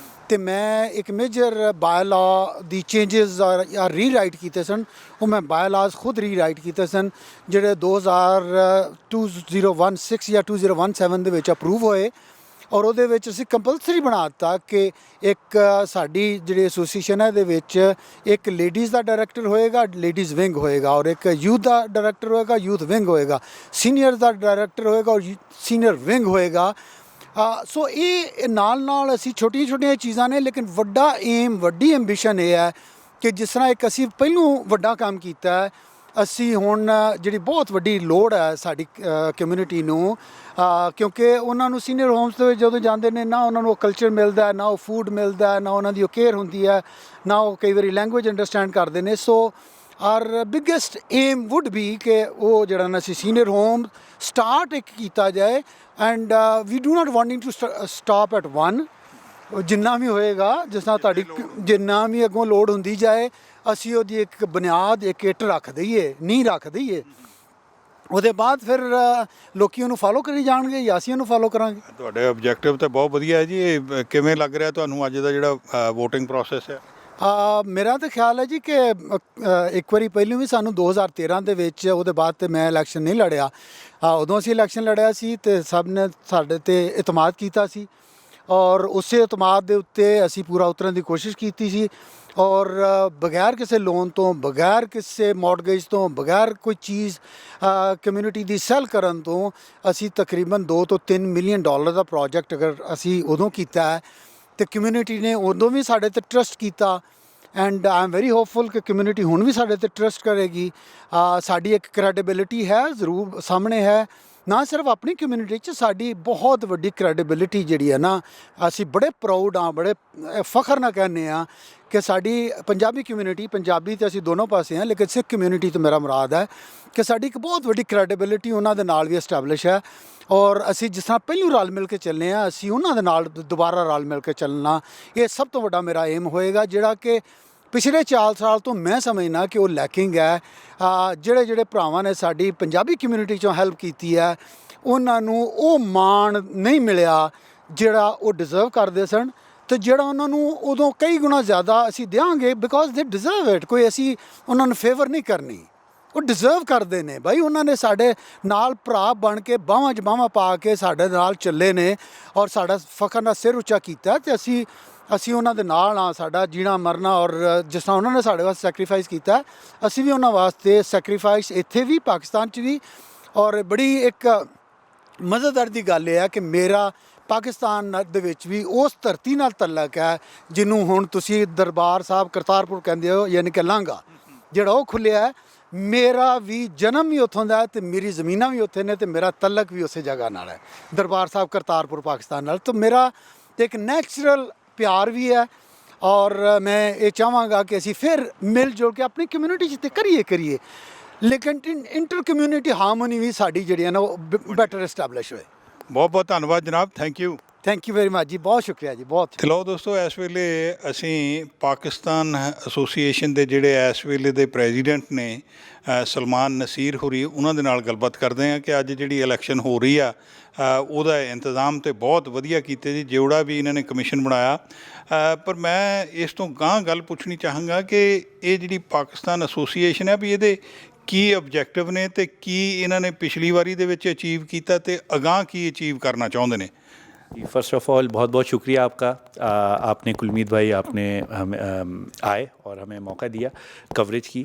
[SPEAKER 6] ਅਤੇ ਮੈਂ ਇੱਕ ਮੇਜਰ ਬਾਇਲਾ ਦੀ ਚੇਂਜਸ ਜਾਂ ਰੀਰਾਈਟ ਕੀਤੇ ਸਨ. ਉਹ ਮੈਂ ਬਾਇਲਾਜ਼ ਖੁਦ ਰੀਰਾਈਟ ਕੀਤੇ ਸਨ, ਜਿਹੜੇ 2016 ਜਾਂ 2017 ਦੇ ਵਿੱਚ ਅਪਰੂਵ ਹੋਏ. ਔਰ ਉਹਦੇ ਵਿੱਚ ਅਸੀਂ ਕੰਪਲਸਰੀ ਬਣਾ ਦਿੱਤਾ ਕਿ ਇੱਕ ਸਾਡੀ ਜਿਹੜੀ ਐਸੋਸੀਏਸ਼ਨ ਹੈ ਇਹਦੇ ਵਿੱਚ ਇੱਕ ਲੇਡੀਜ਼ ਦਾ ਡਾਇਰੈਕਟਰ ਹੋਏਗਾ, ਲੇਡੀਜ਼ ਵਿੰਗ ਹੋਏਗਾ, ਔਰ ਇੱਕ ਯੂਥ ਦਾ ਡਾਇਰੈਕਟਰ ਹੋਏਗਾ, ਯੂਥ ਵਿੰਗ ਹੋਏਗਾ, ਸੀਨੀਅਰ ਦਾ ਡਾਇਰੈਕਟਰ ਹੋਏਗਾ ਔਰ ਸੀਨੀਅਰ ਵਿੰਗ ਹੋਏਗਾ. ਸੋ ਇਹ ਨਾਲ ਅਸੀਂ ਛੋਟੀਆਂ ਚੀਜ਼ਾਂ ਨੇ, ਲੇਕਿਨ ਵੱਡਾ ਏਮ, ਵੱਡੀ ਐਂਬੀਸ਼ਨ ਇਹ ਹੈ ਕਿ ਜਿਸ ਤਰ੍ਹਾਂ ਇੱਕ ਅਸੀਂ ਪਹਿਲੋਂ ਵੱਡਾ ਕੰਮ ਕੀਤਾ ਹੈ, ਅਸੀਂ ਹੁਣ ਜਿਹੜੀ ਬਹੁਤ ਵੱਡੀ ਲੋੜ ਹੈ ਸਾਡੀ ਕਮਿਊਨਿਟੀ ਨੂੰ, ਕਿਉਂਕਿ ਉਹਨਾਂ ਨੂੰ ਸੀਨੀਅਰ ਹੋਮਸ ਦੇ ਵਿੱਚ ਜਦੋਂ ਜਾਂਦੇ ਨੇ, ਨਾ ਉਹਨਾਂ ਨੂੰ ਉਹ ਕਲਚਰ ਮਿਲਦਾ, ਨਾ ਉਹ ਫੂਡ ਮਿਲਦਾ, ਨਾ ਉਹਨਾਂ ਦੀ ਉਹ ਕੇਅਰ ਹੁੰਦੀ ਹੈ, ਨਾ ਉਹ ਕਈ ਵਾਰੀ ਲੈਂਗੁਏਜ ਅੰਡਰਸਟੈਂਡ ਕਰਦੇ ਨੇ. So our biggest aim would be ਕਿ ਉਹ ਜਿਹੜਾ ਨਾ ਅਸੀਂ ਸੀਨੀਅਰ ਹੋਮ ਸਟਾਰਟ ਇੱਕ ਕੀਤਾ ਜਾਏ, and we do not wanting to stop at one. ਜਿੰਨਾ ਵੀ ਹੋਏਗਾ, ਜਿਸ ਤਰ੍ਹਾਂ ਤੁਹਾਡੀ ਜਿੰਨਾ ਵੀ ਅੱਗੋਂ ਲੋੜ ਹੁੰਦੀ ਜਾਏ, ਅਸੀਂ ਉਹਦੀ ਇੱਕ ਬੁਨਿਆਦ, ਇੱਕ ਇੱਟ ਰੱਖ ਦਈਏ, ਨੀਂਹ ਰੱਖ ਦਈਏ. ਉਹਦੇ ਬਾਅਦ ਫਿਰ ਲੋਕੀ ਉਹਨੂੰ ਫਾਲੋ ਕਰੀ ਜਾਣਗੇ ਜਾਂ ਅਸੀਂ ਉਹਨੂੰ ਫਾਲੋ ਕਰਾਂਗੇ.
[SPEAKER 1] ਤੁਹਾਡੇ ਆਬਜੈਕਟਿਵ ਤਾਂ ਬਹੁਤ ਵਧੀਆ ਹੈ ਜੀ. ਇਹ ਕਿਵੇਂ ਲੱਗ ਰਿਹਾ ਤੁਹਾਨੂੰ ਅੱਜ ਦਾ ਜਿਹੜਾ ਵੋਟਿੰਗ ਪ੍ਰੋਸੈਸ ਹੈ?
[SPEAKER 6] ਮੇਰਾ ਤਾਂ ਖਿਆਲ ਹੈ ਜੀ ਕਿ ਇੱਕ ਵਾਰੀ ਪਹਿਲਾਂ ਵੀ ਸਾਨੂੰ 2013 ਦੇ ਵਿੱਚ, ਉਹਦੇ ਬਾਅਦ ਤਾਂ ਮੈਂ ਇਲੈਕਸ਼ਨ ਨਹੀਂ ਲੜਿਆ. ਉਦੋਂ ਅਸੀਂ ਇਲੈਕਸ਼ਨ ਲੜਿਆ ਸੀ ਅਤੇ ਸਭ ਨੇ ਸਾਡੇ 'ਤੇ ਇਤਮਾਦ ਕੀਤਾ ਸੀ, ਔਰ ਉਸੇ ਇਤਮਾਦ ਦੇ ਉੱਤੇ ਅਸੀਂ ਪੂਰਾ ਉਤਰਨ ਦੀ ਕੋਸ਼ਿਸ਼ ਕੀਤੀ ਸੀ. ਔਰ ਬਗੈਰ ਕਿਸੇ ਲੋਨ ਤੋਂ, ਬਗੈਰ ਕਿਸੇ ਮੌਰਗੇਜ ਤੋਂ, ਬਗੈਰ ਕੋਈ ਚੀਜ਼ ਕਮਿਊਨਿਟੀ ਦੀ ਸੈੱਲ ਕਰਨ ਤੋਂ ਅਸੀਂ ਤਕਰੀਬਨ 2 ਤੋਂ 3 ਮਿਲੀਅਨ ਡਾਲਰ ਦਾ ਪ੍ਰੋਜੈਕਟ ਅਗਰ ਅਸੀਂ ਉਦੋਂ ਕੀਤਾ ਹੈ, ਅਤੇ ਕਮਿਊਨਿਟੀ ਨੇ ਉਦੋਂ ਵੀ ਸਾਡੇ 'ਤੇ ਟਰਸਟ ਕੀਤਾ. And I am very hopeful ਕਿ ਕਮਿਊਨਿਟੀ ਹੁਣ ਵੀ ਸਾਡੇ 'ਤੇ ਟਰਸਟ ਕਰੇਗੀ. ਸਾਡੀ ਇੱਕ ਕ੍ਰੈਡੀਬਿਲਿਟੀ ਹੈ, ਜ਼ਰੂਰ ਸਾਹਮਣੇ ਹੈ, ਨਾ ਸਿਰਫ ਆਪਣੀ ਕਮਿਊਨਿਟੀ 'ਚ ਸਾਡੀ ਬਹੁਤ ਵੱਡੀ ਕ੍ਰੈਡੀਬਿਲਿਟੀ ਜਿਹੜੀ ਹੈ ਨਾ, ਅਸੀਂ ਬੜੇ ਪ੍ਰਾਊਡ ਹਾਂ, ਬੜੇ ਫਖਰ ਨਾਲ ਕਹਿੰਦੇ ਹਾਂ ਕਿ ਸਾਡੀ ਪੰਜਾਬੀ ਕਮਿਊਨਿਟੀ, ਪੰਜਾਬੀ ਤੇ ਅਸੀਂ ਦੋਨੋਂ ਪਾਸੇ ਹਾਂ ਲੇਕਿਨ ਸਿੱਖ ਕਮਿਊਨਿਟੀ ਤੋਂ ਮੇਰਾ ਮੁਰਾਦ ਹੈ ਕਿ ਸਾਡੀ ਇੱਕ ਬਹੁਤ ਵੱਡੀ ਕ੍ਰੈਡੀਬਿਲਿਟੀ ਉਹਨਾਂ ਦੇ ਨਾਲ ਵੀ ਐਸਟੈਬਲਿਸ਼ ਹੈ। ਔਰ ਅਸੀਂ ਜਿਸ ਤਰ੍ਹਾਂ ਪਹਿਲੋਂ ਰਲ ਮਿਲ ਕੇ ਚੱਲੇ ਹਾਂ, ਅਸੀਂ ਉਹਨਾਂ ਦੇ ਨਾਲ ਦੁਬਾਰਾ ਰਲ ਮਿਲ ਕੇ ਚੱਲਣਾ, ਇਹ ਸਭ ਤੋਂ ਵੱਡਾ ਮੇਰਾ ਏਮ ਹੋਏਗਾ, ਜਿਹੜਾ ਕਿ ਪਿਛਲੇ 4 ਸਾਲ ਤੋਂ ਮੈਂ ਸਮਝਣਾ ਕਿ ਉਹ ਲੈਕਿੰਗ ਹੈ। ਜਿਹੜੇ ਭਰਾਵਾਂ ਨੇ ਸਾਡੀ ਪੰਜਾਬੀ ਕਮਿਊਨਿਟੀ 'ਚੋਂ ਹੈਲਪ ਕੀਤੀ ਹੈ, ਉਹਨਾਂ ਨੂੰ ਉਹ ਮਾਣ ਨਹੀਂ ਮਿਲਿਆ ਜਿਹੜਾ ਉਹ ਡਿਜ਼ਰਵ ਕਰਦੇ ਸਨ, ਤੇ ਜਿਹੜਾ ਉਹਨਾਂ ਨੂੰ ਉਦੋਂ ਕਈ ਗੁਣਾ ਜ਼ਿਆਦਾ ਅਸੀਂ ਦਿਆਂਗੇ ਬਿਕੋਜ਼ ਦੇ ਡਿਜ਼ਰਵ ਇਟ। ਕੋਈ ਅਸੀਂ ਉਹਨਾਂ ਨੂੰ ਫੇਵਰ ਨਹੀਂ ਕਰਨੀ, ਉਹ ਡਿਜ਼ਰਵ ਕਰਦੇ ਨੇ ਬਾਈ। ਉਹਨਾਂ ਨੇ ਸਾਡੇ ਨਾਲ ਭਰਾ ਬਣ ਕੇ ਬਾਹਾਂ 'ਚ ਬਾਹਾਂ ਪਾ ਕੇ ਸਾਡੇ ਨਾਲ ਚੱਲੇ ਨੇ ਔਰ ਸਾਡਾ ਫਖਰ ਨਾਲ ਸਿਰ ਉੱਚਾ ਕੀਤਾ, ਤੇ ਅਸੀਂ ਉਹਨਾਂ ਦੇ ਨਾਲ ਹਾਂ। ਸਾਡਾ ਜੀਣਾ ਮਰਨਾ, ਔਰ ਜਿਸ ਤਰ੍ਹਾਂ ਉਹਨਾਂ ਨੇ ਸਾਡੇ ਵਾਸਤੇ ਸੈਕਰੀਫਾਈਸ ਕੀਤਾ, ਅਸੀਂ ਵੀ ਉਹਨਾਂ ਵਾਸਤੇ ਸੈਕਰੀਫਾਈਸ ਇੱਥੇ ਵੀ ਪਾਕਿਸਤਾਨ 'ਚ ਵੀ। ਔਰ ਬੜੀ ਇੱਕ ਮਜ਼ੇਦਾਰ ਦੀ ਗੱਲ ਇਹ ਹੈ ਕਿ ਮੇਰਾ ਪਾਕਿਸਤਾਨ ਦੇ ਵਿੱਚ ਵੀ ਉਸ ਧਰਤੀ ਨਾਲ ਤਲਕ ਹੈ ਜਿਹਨੂੰ ਹੁਣ ਤੁਸੀਂ ਦਰਬਾਰ ਸਾਹਿਬ ਕਰਤਾਰਪੁਰ ਕਹਿੰਦੇ ਹੋ, ਯਾਨੀ ਕਿ ਲਾਂਘਾ ਜਿਹੜਾ ਉਹ ਖੁੱਲਿਆ ਹੈ। ਮੇਰਾ ਵੀ ਜਨਮ ਵੀ ਉੱਥੋਂ ਦਾ ਅਤੇ ਮੇਰੀ ਜ਼ਮੀਨਾਂ ਵੀ ਉੱਥੇ ਨੇ, ਅਤੇ ਮੇਰਾ ਤਲਕ ਵੀ ਉਸੇ ਜਗ੍ਹਾ ਨਾਲ ਹੈ, ਦਰਬਾਰ ਸਾਹਿਬ ਕਰਤਾਰਪੁਰ ਪਾਕਿਸਤਾਨ ਨਾਲ। ਤਾਂ ਮੇਰਾ ਇੱਕ ਨੈਚੁਰਲ ਪਿਆਰ ਵੀ ਹੈ। ਔਰ ਮੈਂ ਇਹ ਚਾਹਾਂਗਾ ਕਿ ਅਸੀਂ ਫਿਰ ਮਿਲ ਜੁਲ ਕੇ ਆਪਣੀ ਕਮਿਊਨਿਟੀ 'ਚ ਤੇ ਕਰੀਏ, ਲੇਕਿਨ ਇੰਟਰ ਕਮਿਊਨਿਟੀ ਹਾਰਮੋਨੀ ਵੀ ਸਾਡੀ ਜਿਹੜੀ ਹੈ ਨਾ ਉਹ ਬੈਟਰ ਐਸਟੈਬਲਿਸ਼ ਹੋਏ।
[SPEAKER 1] ਬਹੁਤ ਬਹੁਤ ਧੰਨਵਾਦ ਜਨਾਬ, thank you.
[SPEAKER 6] Thank you very much ਜੀ, ਬਹੁਤ ਸ਼ੁਕਰੀਆ ਜੀ, ਬਹੁਤ।
[SPEAKER 1] ਤੇ ਲਓ ਦੋਸਤੋ, ਇਸ ਵੇਲੇ ਅਸੀਂ ਪਾਕਿਸਤਾਨ ਐਸੋਸੀਏਸ਼ਨ ਦੇ ਜਿਹੜੇ ਇਸ ਵੇਲੇ ਦੇ ਪ੍ਰੈਜ਼ੀਡੈਂਟ ਨੇ ਸਲਮਾਨ ਨਸੀਰ ਹੋਰੀ, ਉਹਨਾਂ ਦੇ ਨਾਲ ਗੱਲਬਾਤ ਕਰਦੇ ਹਾਂ ਕਿ ਅੱਜ ਜਿਹੜੀ ਇਲੈਕਸ਼ਨ ਹੋ ਰਹੀ ਆ ਉਹਦਾ ਇੰਤਜ਼ਾਮ ਤੇ ਬਹੁਤ ਵਧੀਆ ਕੀਤੇ ਜੀ, ਜਿਹੜਾ ਵੀ ਇਹਨਾਂ ਨੇ ਕਮਿਸ਼ਨ ਬਣਾਇਆ। ਪਰ ਮੈਂ ਇਸ ਤੋਂ ਗਾਂਹ ਗੱਲ ਪੁੱਛਣੀ ਚਾਹਾਂਗਾ ਕਿ ਇਹ ਜਿਹੜੀ ਪਾਕਿਸਤਾਨ ਐਸੋਸੀਏਸ਼ਨ ਹੈ ਵੀ ਇਹਦੇ ਕੀ ਆਬਜੈਕਟਿਵ ਨੇ ਤੇ ਕੀ ਇਹਨਾਂ ਨੇ ਪਿਛਲੀ ਵਾਰੀ ਦੇ ਵਿੱਚ ਅਚੀਵ ਕੀਤਾ ਤੇ ਅਗਾਂਹ ਕੀ ਅਚੀਵ ਕਰਨਾ ਚਾਹੁੰਦੇ ਨੇ।
[SPEAKER 7] फ़र्स्ट ऑफ़ ऑल बहुत बहुत शुक्रिया आपका। आपने कुलमीत भाई आपने हमें आए और हमें मौका दिया कवरेज की।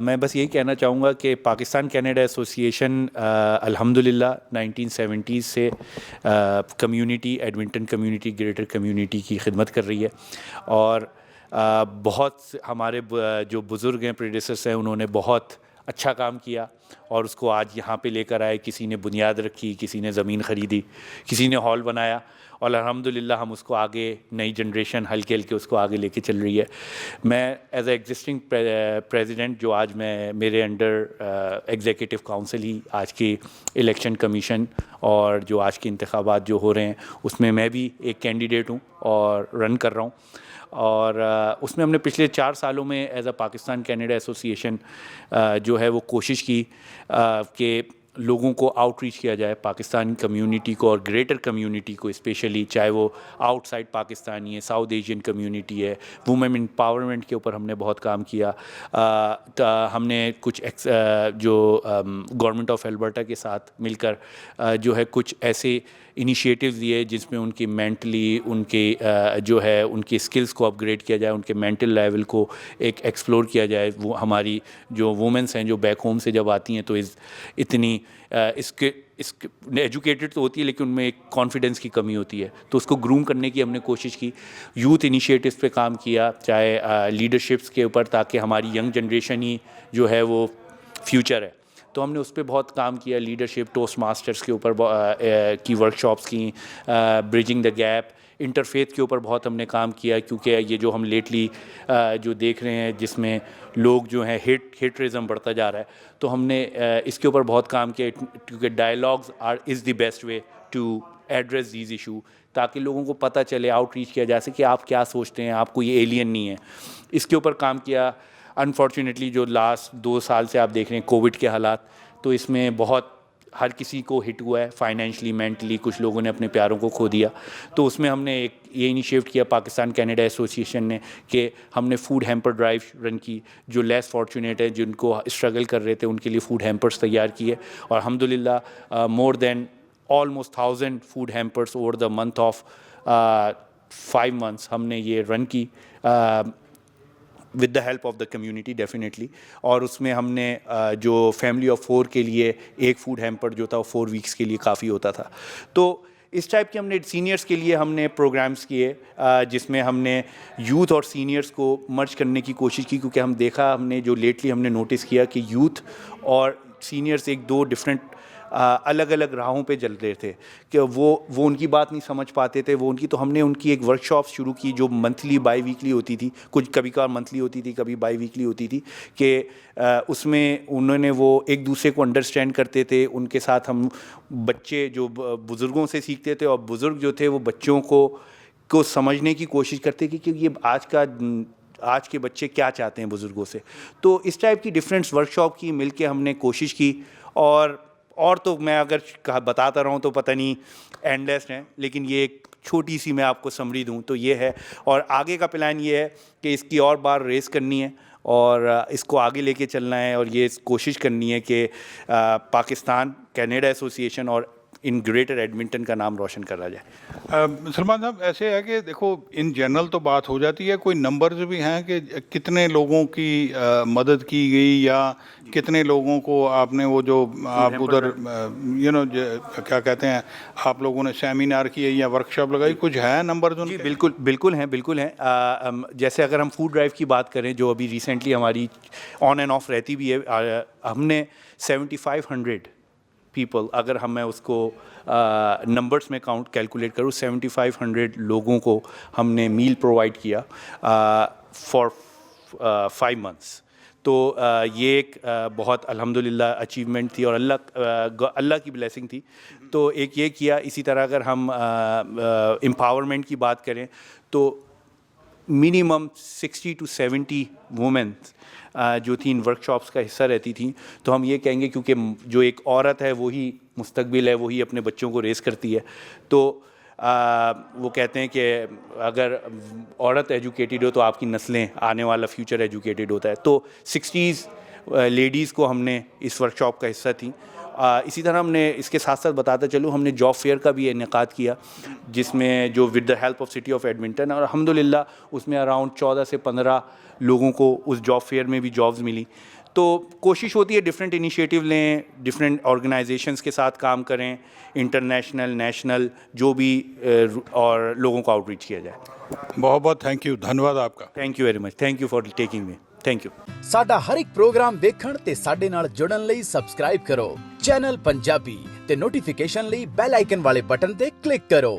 [SPEAKER 7] मैं बस यही कहना चाहूँगा कि पाकिस्तान कनाडा एसोसिएशन अल्हम्दुलिल्लाह 1970s से community, Edmonton community, greater community की खिदमत कर रही है। और बहुत हमारे जो बुज़ुर्ग हैं, प्रेडेसर्स हैं, उन्होंने बहुत अच्छा काम किया और उसको आज यहाँ पे लेकर आए। किसी ने बुनियाद रखी, किसी ने ज़मीन ख़रीदी, किसी ने हॉल बनाया, और अल्हम्दुलिल्लाह हम उसको आगे नई जनरेशन हल्के हल्के उसको आगे लेके चल रही है। मैं एज ए एग्जिस्टिंग प्रेसिडेंट, जो आज मैं मेरे अंडर एग्जीक्यूटिव काउंसिल ही आज की इलेक्शन कमीशन और जो आज के इंतखाबात जो हो रहे हैं उसमें मैं भी एक कैंडिडेट हूँ और रन कर रहा हूँ। और उसमें हमने पिछले 4 सालों में as a Pakistan Canada association जो है वो कोशिश की कि लोगों को आउटरीच किया जाए, पाकिस्तान कम्युनिटी को और ग्रेटर कम्युनिटी को स्पेशली, चाहे वो आउटसाइड पाकिस्तानी है, साउथ एशियन कम्युनिटी है। वुमेन एम्पावरमेंट के ऊपर हमने बहुत काम किया। हमने कुछ जो गवर्नमेंट ऑफ एल्बर्टा के साथ मिलकर जो है कुछ ऐसे इनिशिएटिव्स दिए जिसमें उनकी मेंटली उनके जो है उनकी स्किल्स को अपग्रेड किया जाए, उनके मेंटल लेवल को एक एक्सप्लोर किया जाए। वो हमारी जो वुमेंस हैं जो बैक होम से जब आती हैं तो इतनी इसके एजुकेटेड तो होती है लेकिन उनमें एक कॉन्फिडेंस की कमी होती है, तो उसको ग्रूम करने की हमने कोशिश की। यूथ इनिशिएटिव्स पे काम किया, चाहे लीडरशिप्स के ऊपर, ताकि हमारी यंग जनरेशन ही जो है वो फ्यूचर है, तो हमने उस पर बहुत काम किया। लीडरशिप, टोस्ट मास्टर्स के ऊपर की वर्कशॉप्स की, ब्रिजिंग द गैप, इंटरफेथ के ऊपर बहुत हमने काम किया, क्योंकि ये जो हम लेटली जो देख रहे हैं जिसमें लोग जो हैं हेटरिज्म बढ़ता जा रहा है, तो हमने इसके ऊपर बहुत काम किया, क्योंकि dialogues is the best way to address these issue, ताकि लोगों को पता चले, आउटरीच किया जा सके आप क्या सोचते हैं, आप कोई एलियन नहीं है। इसके ऊपर काम किया। अनफॉर्चुनेटली जो लास्ट 2 साल से आप देख रहे हैं कोविड के हालात, तो इसमें बहुत हर किसी को हिट हुआ है फाइनेंशली, मेंटली, कुछ लोगों ने अपने प्यारों को खो दिया। तो उसमें हमने एक ये इनिशिएट किया पाकिस्तान कनाडा एसोसिएशन ने कि हमने फूड हैम्पर ड्राइव रन की। जो लेस फॉर्चुनेट है, जिनको स्ट्रगल कर रहे थे, उनके लिए फूड हैम्पर्स तैयार किए, और अल्हम्दुलिल्लाह more than almost 1000 food hampers over the month of 5 months हमने ये रन की with the help of the community definitely. और उसमें हमने जो फैमिली ऑफ 4 के लिए एक फूड हैम्पर जो था वो 4 वीक्स के लिए काफ़ी होता था। तो इस टाइप के हमने सीनियर्स के लिए हमने प्रोग्राम्स किए, जिसमें हमने यूथ और सीनियर्स को मर्ज करने की कोशिश की, क्योंकि हमने जो लेटली हमने नोटिस किया कि यूथ और सीनियर्स एक 2 डिफरेंट अलग अलग राहों पे चल रहे थे कि वो उनकी बात नहीं समझ पाते थे, वो उनकी, तो हमने उनकी एक वर्कशॉप शुरू की जो मंथली बाई वीकली होती थी, कुछ कभी कभार मंथली होती थी, कभी बाई वीकली होती थी, कि उसमें उन्होंने वो एक दूसरे को अंडरस्टैंड करते थे। उनके साथ हम बच्चे जो बुज़ुर्गों से सीखते थे और बुज़ुर्ग जो थे वो बच्चों को समझने की कोशिश करते कि ये आज के बच्चे क्या चाहते हैं बुज़ुर्गों से। तो इस टाइप की डिफरेंट वर्कशॉप की मिलके हमने कोशिश की, और तो मैं अगर बताता रहूँ तो पता नहीं एंडलेस है, लेकिन ये एक छोटी सी मैं आपको समरी दूँ तो ये है। और आगे का प्लान ये है कि इसकी और बार रेस करनी है और इसको आगे लेके चलना है, और ये कोशिश करनी है कि पाकिस्तान कैनेडा एसोसिएशन और इन ग्रेटर एडमिंटन का नाम रोशन करा जाए।
[SPEAKER 1] सलमान साहब, ऐसे है कि देखो इन जनरल तो बात हो जाती है, कोई नंबर्स भी हैं कि कितने लोगों की मदद की गई, या कितने लोगों को आपने वो जो आप उधर क्या कहते हैं, आप लोगों ने सेमिनार किए या वर्कशॉप लगाई, कुछ है नंबर्स उनके?
[SPEAKER 7] जी बिल्कुल हैं। जैसे अगर हम फूड ड्राइव की बात करें जो अभी रिसेंटली हमारी ऑन एंड ऑफ रहती भी है, हमने 7500 पीपल, अगर मैं उसको नंबर्स में कैलकुलेट करूँ, 7500 लोगों को हमने मील प्रोवाइड किया फॉर 5 मंथ्स। तो ये एक बहुत अल्हम्दुलिल्लाह अचीवमेंट थी और अल्लाह की ब्लेसिंग थी। तो एक ये किया। इसी तरह अगर हम एम्पावरमेंट की बात करें तो मिनिमम 60 to 70 वुमेन जो थी इन वर्कशॉप्स का हिस्सा रहती थी। तो हम ये कहेंगे क्योंकि जो एक औरत है वही मुस्तकबिल है, वही अपने बच्चों को रेस करती है। तो वो कहते हैं कि अगर औरत एजुकेटेड हो तो आपकी नस्लें, आने वाला फ्यूचर एजुकेटेड होता है। तो 60 लेडीज़ को हमने इस वर्कशॉप का हिस्सा थी। इसी तरह हमने इसके साथ साथ बताता चलूँ, हमने जॉब फेयर का भी इनेकाद किया, जिसमें जो with the help of city of Edmonton, और अल्हम्दुलिल्लाह उसमें अराउंड 14 से 15 लोगों को उस जॉब फेयर में भी जॉब्स मिली। तो कोशिश होती है डिफरेंट इनिशिएटिव लें, डिफरेंट ऑर्गेनाइजेशंस के साथ काम करें, इंटरनेशनल, नेशनल, जो भी, और लोगों को आउटरीच किया जाए।
[SPEAKER 1] बहुत बहुत थैंक यू, धन्यवाद आपका।
[SPEAKER 7] Thank you very much, thank you for taking me, thank you.
[SPEAKER 8] ਸਾਡਾ ਹਰ ਇੱਕ ਪ੍ਰੋਗਰਾਮ ਦੇਖਣ ਤੇ ਸਾਡੇ ਨਾਲ ਜੁੜਨ ਲਈ ਸਬਸਕ੍ਰਾਈਬ ਕਰੋ ਚੈਨਲ ਪੰਜਾਬੀ ਤੇ ਨੋਟੀਫਿਕੇਸ਼ਨ ਲਈ ਬੈਲ ਆਈਕਨ ਵਾਲੇ ਬਟਨ ਤੇ ਕਲਿੱਕ ਕਰੋ।